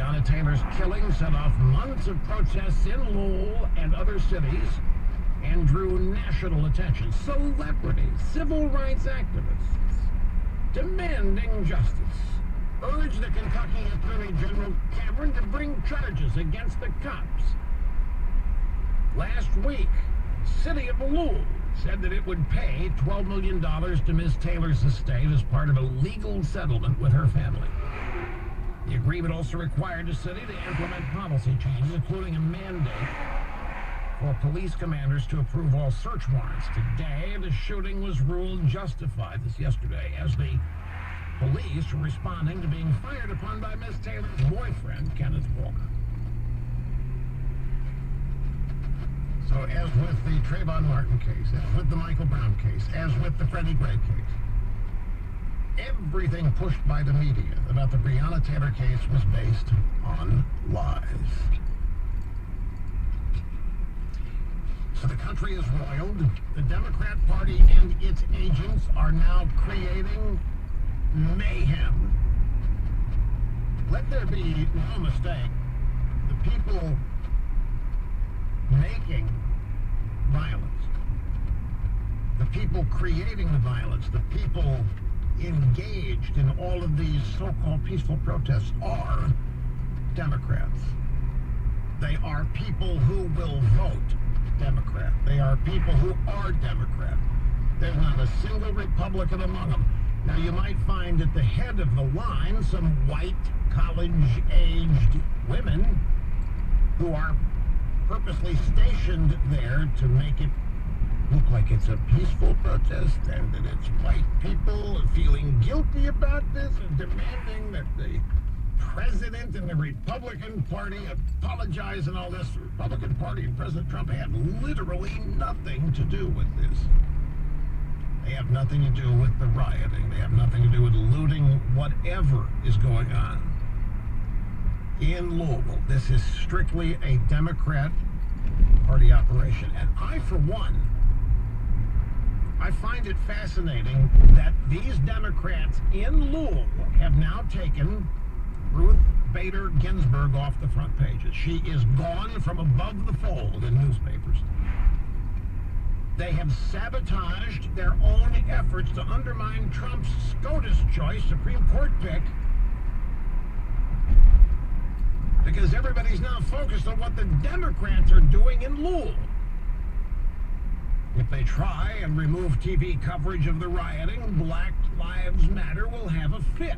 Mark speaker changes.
Speaker 1: Breonna Taylor's killing set off months of protests in Lowell and other cities and drew national attention. Celebrities, civil rights activists, demanding justice, urged the Kentucky Attorney General Cameron to bring charges against the cops. Last week, the city of Lowell said that it would pay $12 million to Ms. Taylor's estate as part of a legal settlement with her family. The agreement also required the city to implement policy changes, including a mandate for police commanders to approve all search warrants. Today, the shooting was ruled justified, this yesterday, as the police were responding to being fired upon by Ms. Taylor's boyfriend, Kenneth Walker. So as with the Trayvon Martin case, as with the Michael Brown case, as with the Freddie Gray case, everything pushed by the media about the Breonna Taylor case was based on lies. So the country is roiled. The Democrat Party and its agents are now creating mayhem. Let there be no mistake. The people making violence, the people creating the violence, the people engaged in all of these so-called peaceful protests are Democrats. They are people who will vote Democrat. They are people who are Democrat. There's not a single Republican among them. Now, you might find at the head of the line some white, college-aged women who are purposely stationed there to make it look like it's a peaceful protest and that it's white people feeling guilty about this and demanding that the president and the Republican Party apologize and all this. The Republican Party and President Trump had literally nothing to do with this. They have nothing to do with the rioting. They have nothing to do with looting, whatever is going on in Louisville. This is strictly a Democrat Party operation. And I, for one, I find it fascinating that these Democrats in Louisville have now taken Ruth Bader Ginsburg off the front pages. She is gone from above the fold in newspapers. They have sabotaged their own efforts to undermine Trump's SCOTUS choice Supreme Court pick because everybody's now focused on what the Democrats are doing in Louisville. If they try and remove TV coverage of the rioting, Black Lives Matter will have a fit.